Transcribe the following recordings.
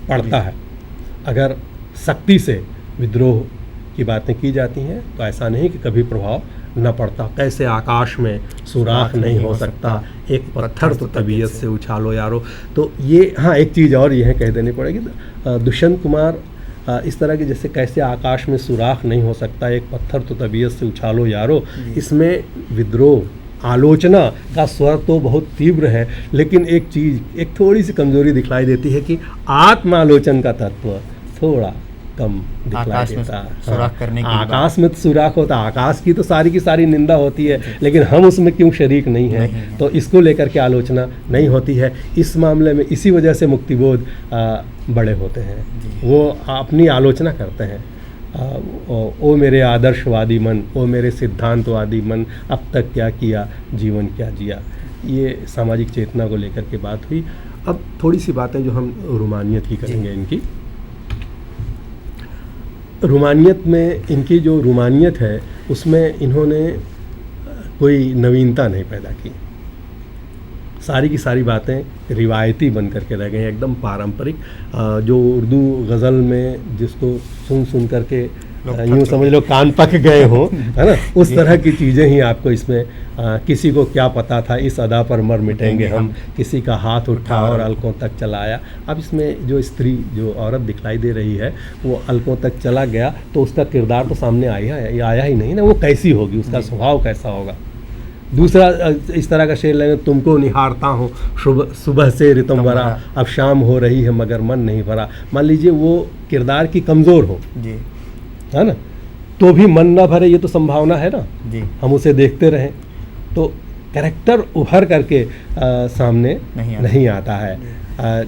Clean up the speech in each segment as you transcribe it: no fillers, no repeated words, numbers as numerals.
पड़ता है। अगर सख्ती से विद्रोह की बातें की जाती हैं तो ऐसा नहीं कि कभी प्रभाव न पड़ता। कैसे आकाश में सुराख नहीं हो सकता, एक पत्थर तो तबीयत से उछालो यारो। तो ये हाँ, एक चीज़ और ये है कह देनी पड़ेगी, दुष्यंत कुमार इस तरह की जैसे कैसे आकाश में सुराख नहीं हो सकता, एक पत्थर तो तबीयत से उछालो यारो, इसमें विद्रोह आलोचना का स्वर तो बहुत तीव्र है, लेकिन एक चीज़, एक थोड़ी सी कमजोरी दिखलाई देती है कि आत्मालोचन का तत्व थोड़ा कम दिखलाई देता है। सुराख करने की आकाश में तो सुराख होता, आकाश की तो सारी की सारी निंदा होती है, लेकिन हम उसमें क्यों शरीक नहीं हैं, तो इसको लेकर के आलोचना नहीं होती है। इस मामले में इसी वजह से मुक्तिबोध बड़े होते हैं, वो अपनी आलोचना करते हैं। ओ मेरे आदर्शवादी मन, ओ मेरे सिद्धांतवादी मन, अब तक क्या किया, जीवन क्या जिया। ये सामाजिक चेतना को लेकर के बात हुई। अब थोड़ी सी बातें जो हम रूमानियत की करेंगे इनकी। रूमानियत में इनकी जो रूमानियत है उसमें इन्होंने कोई नवीनता नहीं पैदा की, सारी की सारी बातें रिवायती बन करके रह गई, एकदम पारंपरिक। जो उर्दू गज़ल में जिसको सुन सुन करके यूँ समझ लो कान पक गए हों, है ना, उस तरह की चीज़ें ही आपको इसमें किसी को क्या पता था इस अदा पर मर मिटेंगे हम, किसी का हाथ उठा और अलकों तक चलाया। अब इसमें जो स्त्री, जो औरत दिखलाई दे रही है, वो अलकों तक चला गया तो उसका किरदार तो सामने आया ही नहीं ना, वो कैसी होगी, उसका स्वभाव कैसा होगा। दूसरा इस तरह का शेर लेंगे, तुमको निहारता हूँ सुबह से रितम भरा, अब शाम हो रही है मगर मन नहीं भरा। मान लीजिए वो किरदार की कमज़ोर हो जी, है ना, तो भी मन ना भरे, ये तो संभावना है ना जी, हम उसे देखते रहें, तो कैरेक्टर उभर करके सामने नहीं आता है।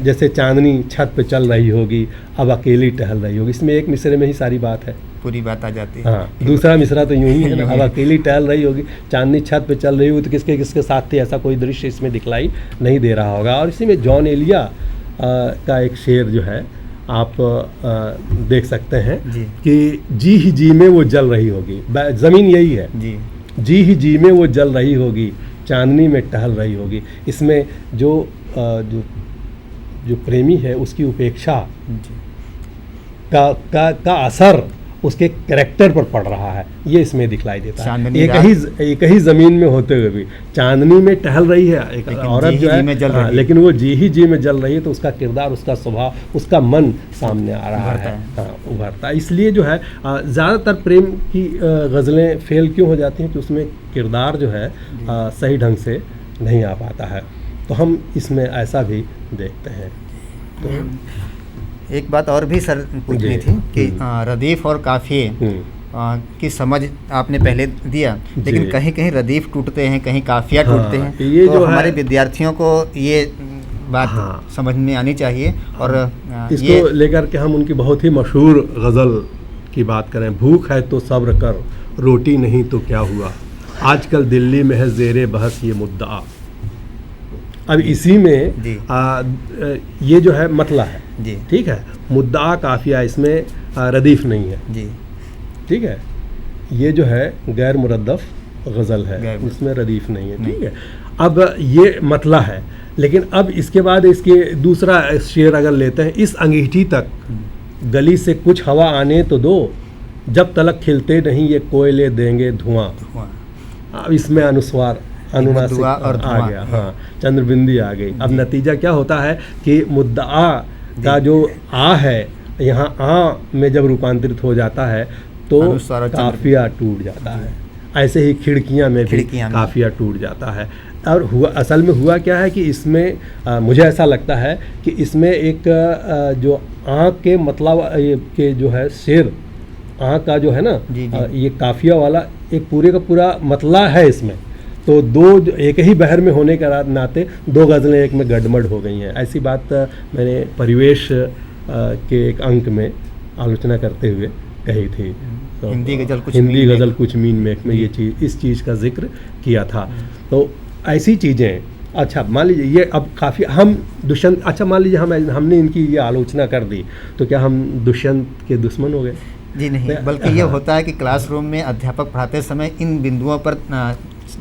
जैसे चांदनी छत पे चल रही होगी, अब अकेली टहल रही होगी, इसमें एक मिसरे में ही सारी बात है, पूरी बात आ जाती है। हाँ, दूसरा मिसरा तो यूं ही है ना, अब अकेली टहल रही होगी, चांदनी छत पे चल रही होगी, तो किसके किसके साथ थी, ऐसा कोई दृश्य इसमें दिखलाई नहीं दे रहा होगा। और इसी में जॉन एलिया का एक शेर जो है आप देख सकते हैं कि जी ही जी में वो जल रही होगी, ज़मीन यही है जी ही जी में वो जल रही होगी, चांदनी में टहल रही होगी। इसमें जो प्रेमी है उसकी उपेक्षा का असर उसके कैरेक्टर पर पड़ रहा है, ये इसमें दिखलाई देता है। एक ही ज़मीन में होते हुए भी चांदनी में टहल रही है एक औरत जो है, लेकिन वो जी ही जी में जल रही है, तो उसका किरदार, उसका स्वभाव, उसका मन सामने आ रहा है, उभरता है। इसलिए जो है ज़्यादातर प्रेम की गज़लें फेल क्यों हो जाती हैं कि उसमें किरदार जो है सही ढंग से नहीं आ पाता है, तो हम इसमें ऐसा भी देखते हैं। तो एक बात और भी सर पूछनी थी कि रदीफ और काफिये की समझ आपने पहले दिया, लेकिन कहीं कहीं रदीफ टूटते हैं, कहीं काफिया टूटते हैं, ये तो जो हमारे विद्यार्थियों को ये बात समझ में आनी चाहिए। और इसको लेकर के हम उनकी बहुत ही मशहूर गज़ल की बात करें, भूख है तो सब्र कर, रोटी नहीं तो क्या हुआ, आजकल दिल्ली में है ज़ेरे बहस ये मुद्दा। अब इसी में ये जो है मतला है जी, ठीक है, मुद्दा काफिया, इसमें रदीफ नहीं है जी, ठीक है, ये जो है गैर मुरद्दफ गज़ल है, इसमें रदीफ नहीं है, ठीक है। अब ये मतला है, लेकिन अब इसके बाद इसके दूसरा शेर अगर लेते हैं, इस अंगीठी तक गली से कुछ हवा आने तो दो, जब तलक खिलते नहीं ये कोयले देंगे धुआं। अब इसमें अनुस्वार अनुनासिक आ गया, हाँ, चंद्रबिंदी आ गई। अब नतीजा क्या होता है कि मुद्दा का जो आ है, यहाँ आ में जब रूपांतरित हो जाता है तो काफिया टूट जाता है। ऐसे ही खिड़कियाँ में भी काफिया टूट जाता है। और हुआ, असल में हुआ क्या है कि इसमें मुझे ऐसा लगता है कि इसमें एक जो आ के मतलब के जो है शेर आ का जो है ना, ये काफिया वाला एक पूरे का पूरा मतला है इसमें, तो दो एक ही बहर में होने के नाते दो गज़लें एक में गड़बड़ हो गई हैं। ऐसी बात मैंने परिवेश के एक अंक में आलोचना करते हुए कही थी। तो हिंदी गज़ल कुछ मीन में ये चीज़, इस चीज़ का जिक्र किया था। तो ऐसी चीज़ें, अच्छा मान लीजिए ये अब काफ़ी हम दुष्यंत, अच्छा मान लीजिए हमने इनकी ये आलोचना कर दी, तो क्या हम दुष्यंत के दुश्मन हो गए? जी नहीं, बल्कि ये होता है कि क्लासरूम में अध्यापक पढ़ाते समय इन बिंदुओं पर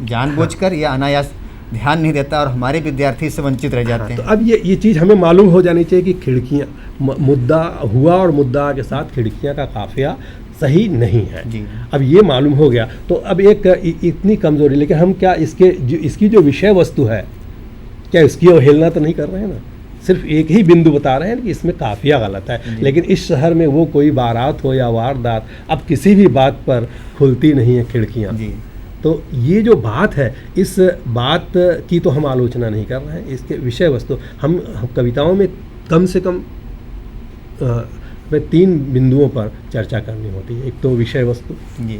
जानबूझकर या अनायास ध्यान नहीं देता और हमारे विद्यार्थी से वंचित रह जाते हैं। तो अब ये चीज़ हमें मालूम हो जानी चाहिए कि खिड़कियाँ, मुद्दा हुआ और मुद्दा के साथ खिड़कियाँ का काफिया सही नहीं है जी। अब ये मालूम हो गया। तो अब एक इतनी कमजोरी, लेकिन हम क्या इसकी जो विषय वस्तु है, क्या इसकी अवहेलना तो नहीं कर रहे हैं ना, सिर्फ एक ही बिंदु बता रहे हैं कि इसमें काफिया गलत है। लेकिन इस शहर में वो कोई बारात हो या वारदात, अब किसी भी बात पर खुलती नहीं है खिड़कियाँ। तो ये जो बात है, इस बात की तो हम आलोचना नहीं कर रहे हैं, इसके विषय वस्तु हम कविताओं में कम से कम में 3 बिंदुओं पर चर्चा करनी होती है। एक तो विषय वस्तु जी,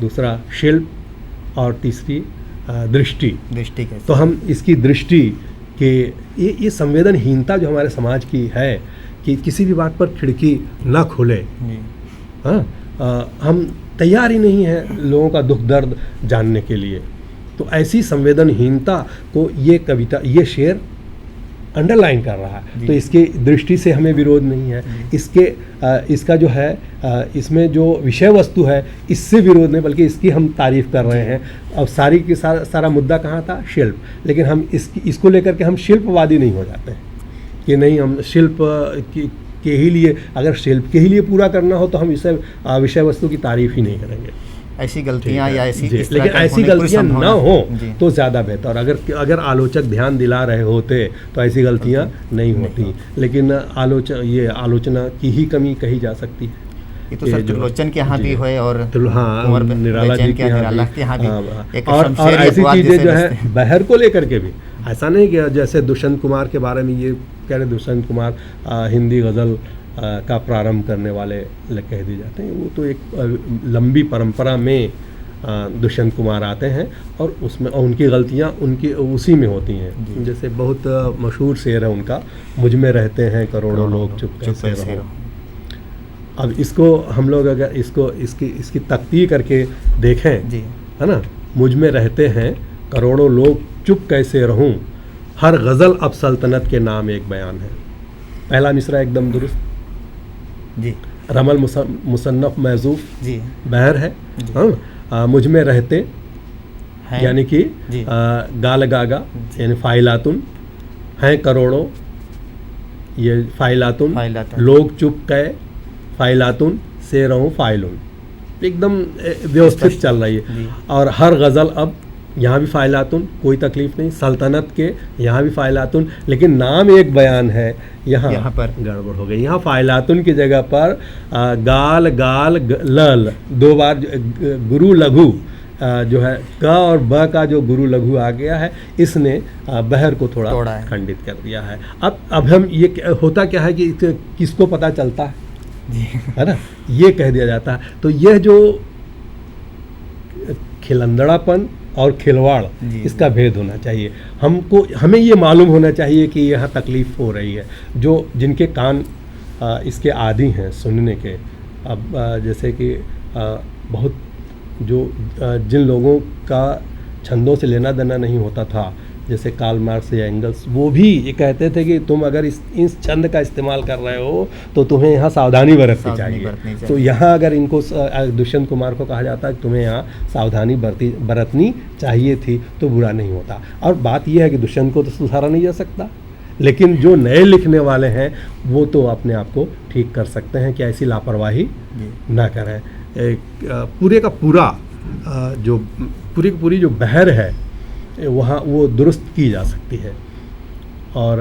दूसरा शिल्प, और तीसरी दृष्टि कैसे? तो हम इसकी दृष्टि के ये संवेदनहीनता जो हमारे समाज की है कि किसी भी बात पर खिड़की न खुले, हाँ, हम तैयार ही नहीं है लोगों का दुख दर्द जानने के लिए। तो ऐसी संवेदनहीनता को ये कविता, ये शेर अंडरलाइन कर रहा है। तो इसकी दृष्टि से हमें विरोध नहीं है, इसका जो है इसमें जो विषय वस्तु है इससे विरोध नहीं, बल्कि इसकी हम तारीफ कर रहे हैं। अब सारी की सारा मुद्दा कहाँ था? शिल्प। लेकिन हम इसको लेकर के हम शिल्पवादी नहीं हो जाते हैं कि नहीं, हम शिल्प के ही लिए, अगर शिल्प के ही लिए पूरा करना हो तो हम इसे विषय वस्तु की तारीफ ही नहीं करेंगे। ऐसी गलतियाँ या लेकिन ऐसी गलतियाँ ना हो तो ज़्यादा बेहतर। अगर आलोचक ध्यान दिला रहे होते तो ऐसी गलतियाँ नहीं होती। लेकिन आलोचना की ही कमी कही जा सकती है। ये तो सर त्रिलोचन के यहाँ भी है, और हाँ, निराला जी के यहाँ भी, और ऐसी चीज़ें जो है बहर को लेकर के भी ऐसा नहीं कि जैसे दुष्यंत कुमार के बारे में ये कह रहे, दुष्यंत कुमार हिंदी गज़ल का प्रारंभ करने वाले कह दिए जाते हैं। वो तो एक लंबी परंपरा में दुष्यंत कुमार आते हैं, और उसमें उनकी गलतियाँ उसी में होती हैं। जैसे बहुत मशहूर शेर है उनका, मुझ में रहते हैं करोड़ों लोग, चुप कैसे रहो। अब इसको हम लोग अगर इसकी तख्ती करके देखें जी, है ना, मुझ में रहते हैं करोड़ों लोग, चुप कैसे रहूं, हर गज़ल अब सल्तनत के नाम एक बयान है। पहला मिसरा एकदम दुरुस्त जी, रमल मुसन्नफ महजूफ जी, बहर है। हाँ, मुझ में रहते यानी कि गाल गागा यानी फाइलातुन हैं करोड़ों, ये फाइलातुन, लोग चुप कै फाइलातुन से रहूं फाइलुन, एकदम व्यवस्थित चल रही है। और हर गज़ल अब यहाँ भी फाइलातुन, कोई तकलीफ नहीं, सल्तनत के यहाँ भी फाइलातुन, लेकिन नाम एक बयान है, यहाँ पर गड़बड़ हो गई। यहाँ फाइलातुन की जगह पर गाल गाल लल 2 बार गुरु लघु जो है क और ब का जो गुरु लघु आ गया है, इसने बहर को थोड़ा खंडित कर दिया है। अब हम ये होता क्या है कि किसको पता चलता है ना, ये कह दिया जाता है। तो यह जो खिलंदड़ापन और खिलवाड़, इसका भेद होना चाहिए। हमें ये मालूम होना चाहिए कि यहाँ तकलीफ़ हो रही है। जिनके कान इसके आदी हैं सुनने के, अब जैसे कि बहुत जिन लोगों का छंदों से लेना देना नहीं होता था, जैसे कार्ल मार्क्स या एंगल्स, वो भी ये कहते थे कि तुम अगर इस छंद का इस्तेमाल कर रहे हो तो तुम्हें यहाँ सावधानी बरतनी चाहिए। तो यहाँ अगर इनको दुष्यंत कुमार को कहा जाता है कि तुम्हें यहाँ सावधानी बरतनी चाहिए थी, तो बुरा नहीं होता। और बात यह है कि दुष्यंत को तो सुधारा नहीं जा सकता, लेकिन जो नए लिखने वाले हैं वो तो अपने आप को ठीक कर सकते हैं कि ऐसी लापरवाही ना करें। पूरे का पूरा पूरी जो बहर है वहाँ वो दुरुस्त की जा सकती है। और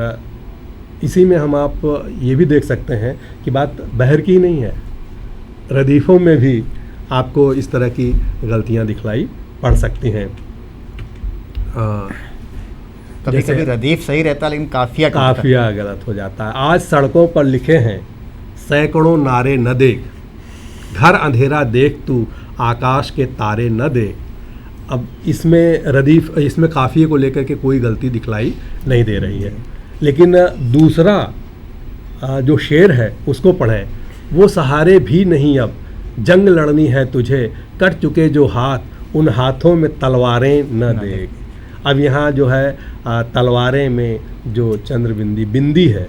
इसी में हम आप ये भी देख सकते हैं कि बात बहर की नहीं है, रदीफ़ों में भी आपको इस तरह की गलतियाँ दिखलाई पड़ सकती हैं। कभी कभी रदीफ सही रहता लेकिन काफिया गलत हो जाता है। आज सड़कों पर लिखे हैं सैकड़ों नारे न देख, घर अंधेरा देख तू आकाश के तारे न देख। अब इसमें इसमें काफ़िए को लेकर के कोई गलती दिखलाई नहीं दे रही है। लेकिन दूसरा जो शेर है उसको पढ़ें, वो सहारे भी नहीं अब जंग लड़नी है तुझे, कट चुके जो हाथ उन हाथों में तलवारें न देख। अब यहाँ जो है तलवारें में जो बिंदी है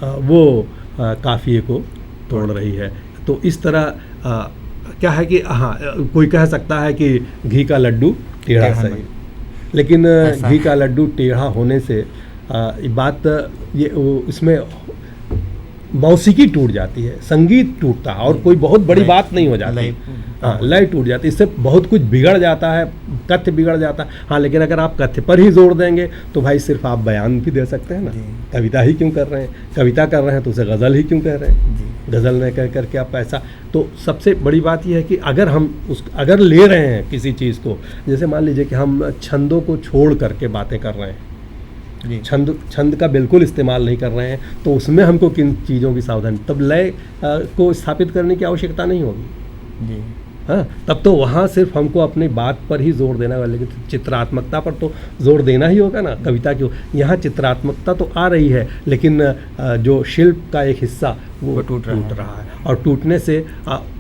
वो काफ़िए को तोड़ रही है। तो इस तरह क्या है कि हाँ, कोई कह सकता है कि घी का लड्डू टेढ़ा सही, लेकिन घी का लड्डू टेढ़ा होने से बात ये इसमें मौसीकी टूट जाती है, संगीत टूटता है और कोई बहुत बड़ी बात नहीं हो जाती। हाँ, लय टूट जाती है, इससे बहुत कुछ बिगड़ जाता है, कथ्य बिगड़ जाता है। हाँ, लेकिन अगर आप कथ्य पर ही जोर देंगे तो भाई सिर्फ आप बयान भी दे सकते हैं ना, कविता ही क्यों कर रहे हैं, कविता कर रहे हैं तो उसे गज़ल ही क्यों कह रहे हैं, गज़ल नहीं कह करके आप ऐसा। तो सबसे बड़ी बात यह है कि अगर हम अगर ले रहे हैं किसी चीज़ को, जैसे मान लीजिए कि हम छंदों को छोड़ करके बातें कर रहे हैं, छंद का बिल्कुल इस्तेमाल नहीं कर रहे हैं, तो उसमें हमको किन चीज़ों की सावधानी, तब लय को स्थापित करने की आवश्यकता नहीं होगी जी। हाँ, तब तो वहाँ सिर्फ हमको अपनी बात पर ही जोर देना होगा, लेकिन चित्रात्मकता पर तो जोर देना ही होगा ना। कविता की यहाँ चित्रात्मकता तो आ रही है, लेकिन जो शिल्प का एक हिस्सा वो टूट रहा है और टूटने से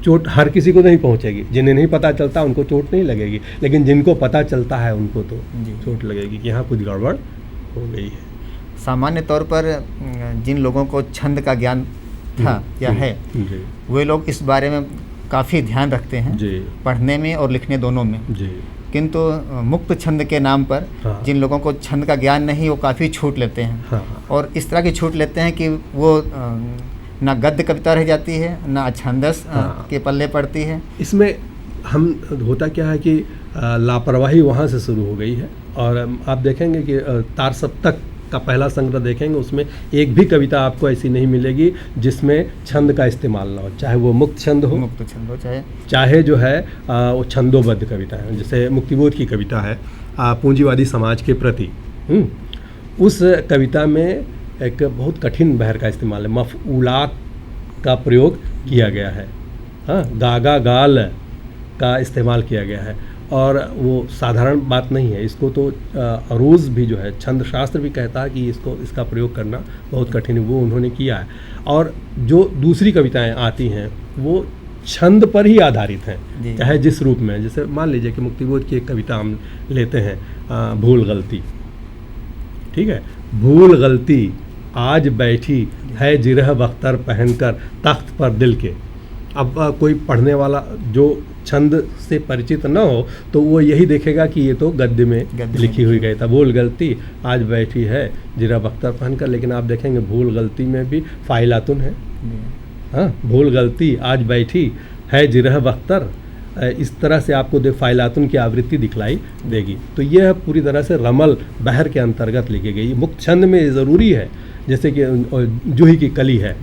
चोट हर किसी को नहीं पहुँचेगी। जिन्हें नहीं पता चलता उनको चोट नहीं लगेगी, लेकिन जिनको पता चलता है उनको तो चोट लगेगी कि यहाँ कुछ गड़बड़ हो गई है। सामान्य तौर पर जिन लोगों को छंद का ज्ञान था या है, वे लोग इस बारे में काफ़ी ध्यान रखते हैं पढ़ने में और लिखने दोनों में जी। किंतु मुक्त छंद के नाम पर जिन लोगों को छंद का ज्ञान नहीं, वो काफ़ी छूट लेते हैं और इस तरह की छूट लेते हैं कि वो ना गद्य कविता रह जाती है, ना छंदस के पल्ले पड़ती है। इसमें हम होता क्या है कि लापरवाही वहाँ से शुरू हो गई है और आप देखेंगे कि तार सप्तक का पहला संग्रह देखेंगे, उसमें एक भी कविता आपको ऐसी नहीं मिलेगी जिसमें छंद का इस्तेमाल ना हो, चाहे वो मुक्त छंद हो चाहे जो है वो छंदोबद्ध कविता है। जैसे मुक्तिबोध की कविता है पूंजीवादी समाज के प्रति, उस कविता में एक बहुत कठिन बहर का इस्तेमाल है, मफ़ऊलात का प्रयोग किया गया है। हाँ, गागा गाल का इस्तेमाल किया गया है और वो साधारण बात नहीं है। इसको तो अरूज भी जो है छंद शास्त्र भी कहता है कि इसका प्रयोग करना बहुत कठिन है, वो उन्होंने किया है। और जो दूसरी कविताएं आती हैं वो छंद पर ही आधारित हैं, चाहे जिस रूप में। जैसे मान लीजिए कि मुक्तिबोध की एक कविता हम लेते हैं, भूल गलती, ठीक है। भूल गलती आज बैठी है जिरह बख्तर पहनकर तख्त पर दिल के। अब कोई पढ़ने वाला जो छंद से परिचित न हो तो वो यही देखेगा कि ये तो गद्य में लिखी हुई गई था, भूल गलती आज बैठी है जिरह बख्तर पहनकर। लेकिन आप देखेंगे भूल गलती में भी फाइलातुन है। हाँ, भूल गलती आज बैठी है जिरह बख्तर, इस तरह से आपको फाइलातुन की आवृत्ति दिखलाई देगी। तो यह पूरी तरह से रमल बहर के अंतर्गत लिखी गई। मुक्त छंद में ज़रूरी है, जैसे कि जूही की कली है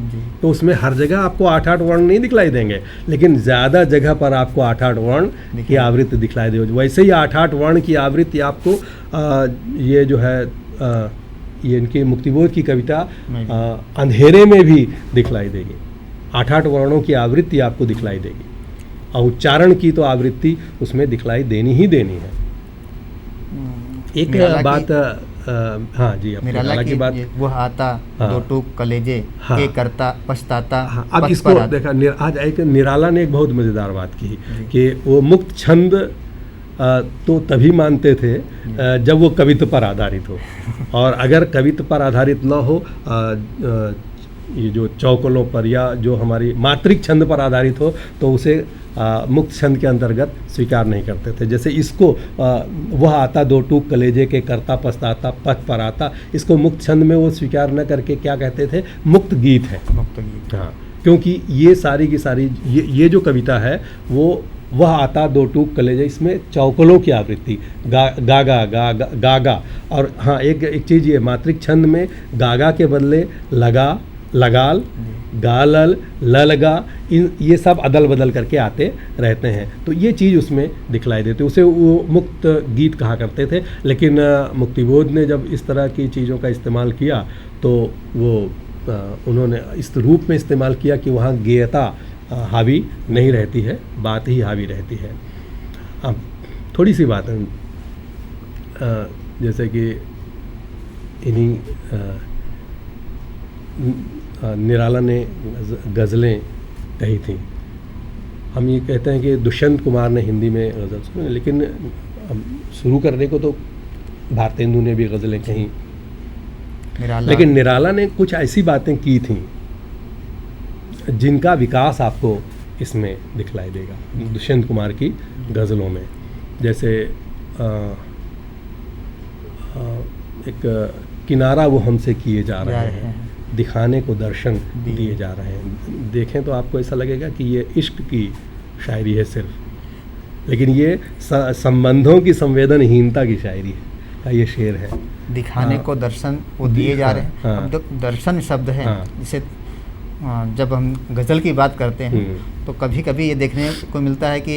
तो उसमें हर जगह आपको 8-8 वर्ण नहीं दिखलाई देंगे, लेकिन ज़्यादा जगह पर आपको 8-8 वर्ण की आवृत्ति दिखलाई देगी। वैसे ही 8-8 वर्ण की आवृत्ति आपको ये जो है ये इनकी मुक्तिबोध की कविता अंधेरे में भी दिखलाई देगी। 8-8 वर्णों की आवृत्ति आपको दिखलाई देगी और उच्चारण की तो आवृत्ति उसमें दिखलाई देनी ही देनी है। एक बात हाँ जी, निराला की बात, वो आता दो टूक कलेजे के करता पछताता। अब इसको देखा, आज एक निराला ने एक बहुत मज़ेदार बात की कि वो मुक्त छंद तो तभी मानते थे जब वो कवित्व पर आधारित हो, और अगर कवित्व पर आधारित न हो, ये जो चौकलों पर या जो हमारी मात्रिक छंद पर आधारित हो तो उसे मुक्त छंद के अंतर्गत स्वीकार नहीं करते थे। जैसे इसको वह आता दो टूक कलेजे के करता पछताता पथ पर आता, इसको मुक्त छंद में वो स्वीकार न करके क्या कहते थे, मुक्त गीत है। मुक्त गीत, हाँ, क्योंकि ये सारी की सारी ये जो कविता है वो वह आता दो टूक कलेजे, इसमें चौकलों की आवृत्ति गागा गागा गागा। और हाँ, एक चीज़ ये मात्रिक छंद में गागा के बदले लगा, लगाल, गालल, ललगा, ये सब अदल बदल करके आते रहते हैं। तो ये चीज़ उसमें दिखलाई देती, उसे वो मुक्त गीत कहा करते थे। लेकिन मुक्तिबोध ने जब इस तरह की चीज़ों का इस्तेमाल किया तो वो उन्होंने इस रूप में इस्तेमाल किया कि वहाँ गेयता हावी नहीं रहती है, बात ही हावी रहती है। अब थोड़ी सी बात है, जैसे कि इन्हीं निराला ने गज़लें कही थी। हम ये कहते हैं कि दुष्यंत कुमार ने हिंदी में गज़ल सुनी, लेकिन शुरू करने को तो भारतेंदु ने भी गज़लें कहीं, लेकिन निराला ने कुछ ऐसी बातें की थीं जिनका विकास आपको इसमें दिखलाई देगा दुष्यंत कुमार की गज़लों में। जैसे एक किनारा वो हमसे किए जा रहे हैं, दिखाने को दर्शन दिए जा रहे हैं। देखें तो आपको ऐसा लगेगा कि ये इश्क की शायरी है सिर्फ, लेकिन ये संबंधों की संवेदनहीनता की शायरी है का ये शेर है। दिखाने को दर्शन वो दिए जा रहे हैं। अब जो दर्शन शब्द है, जिसे जब हम गज़ल की बात करते हैं तो कभी कभी ये देखने को मिलता है कि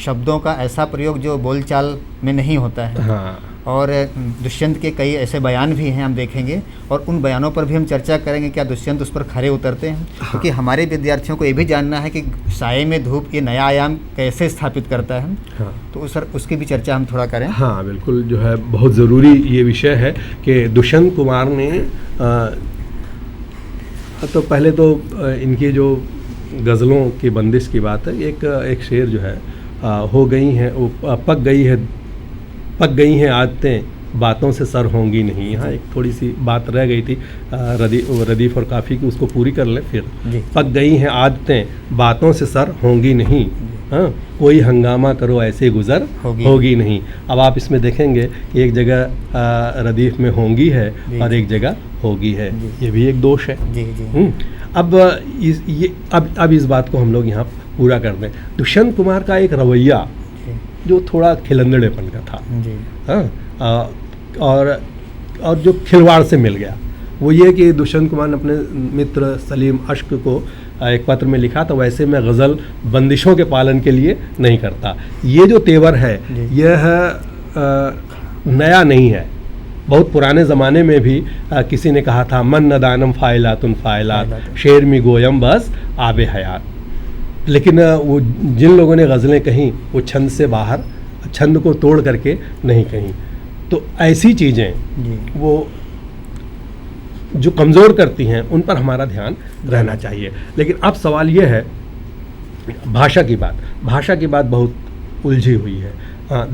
शब्दों का ऐसा प्रयोग जो बोलचाल में नहीं होता है। और दुष्यंत के कई ऐसे बयान भी हैं, हम देखेंगे, और उन बयानों पर भी हम चर्चा करेंगे, क्या दुष्यंत उस पर खरे उतरते हैं। क्योंकि हमारे विद्यार्थियों को ये भी जानना है कि साये में धूप ये नया आयाम कैसे स्थापित करता है। तो सर उसकी भी चर्चा हम थोड़ा करें। हाँ बिल्कुल, जो है बहुत ज़रूरी ये विषय है कि दुष्यंत कुमार ने तो पहले तो इनकी जो गज़लों की बंदिश की बात है, एक शेर जो है हो गई हैं वो पक गई हैं आदतें बातों से सर होंगी नहीं। यहाँ एक थोड़ी सी बात रह गई थी रदीफ़ और काफ़ी की, उसको पूरी कर लें फिर। पक गई हैं आदतें बातों से सर होंगी नहीं, हाँ कोई हंगामा करो ऐसे गुज़र होगी नहीं। अब आप इसमें देखेंगे कि एक जगह रदीफ़ में होंगी है और एक जगह होगी है, ये भी एक दोष है। अब इस बात को हम लोग यहाँ पूरा कर दें। दुष्यंत कुमार का एक रवैया जो थोड़ा खिलंदड़ेपन का था, हाँ, और जो खिलवाड़ से मिल गया वो ये कि दुष्यंत कुमार ने अपने मित्र सलीम अश्क को एक पत्र में लिखा था, वैसे मैं गज़ल बंदिशों के पालन के लिए नहीं करता। ये जो तेवर है यह नया नहीं है, बहुत पुराने ज़माने में भी किसी ने कहा था मन नदानम फ़ाइलातुन फ़ाइलात शेर मी गोयम बस आबे हयात। लेकिन वो जिन लोगों ने गज़लें कहीं वो छंद से बाहर, छंद को तोड़ करके नहीं कहीं। तो ऐसी चीज़ें वो जो कमज़ोर करती हैं उन पर हमारा ध्यान रहना चाहिए। लेकिन अब सवाल ये है भाषा की बात बहुत उलझी हुई है।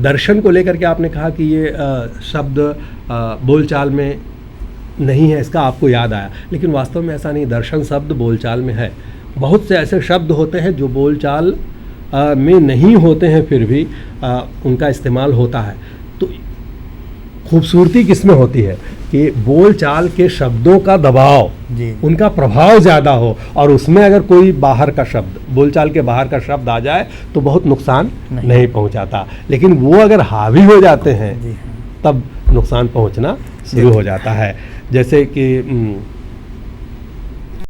दर्शन को लेकर के आपने कहा कि ये शब्द बोलचाल में नहीं है, इसका आपको याद आया, लेकिन वास्तव में ऐसा नहीं। दर्शन शब्द बोलचाल में है। बहुत से ऐसे शब्द होते हैं जो बोलचाल में नहीं होते हैं, फिर भी उनका इस्तेमाल होता है। तो खूबसूरती किसमें होती है कि बोलचाल के शब्दों का दबाव, उनका प्रभाव ज़्यादा हो, और उसमें अगर कोई बाहर का शब्द, बोलचाल के बाहर का शब्द आ जाए तो बहुत नुकसान नहीं पहुंचाता। लेकिन वो अगर हावी हो जाते हैं तब नुकसान पहुंचना शुरू हो जाता है। जैसे कि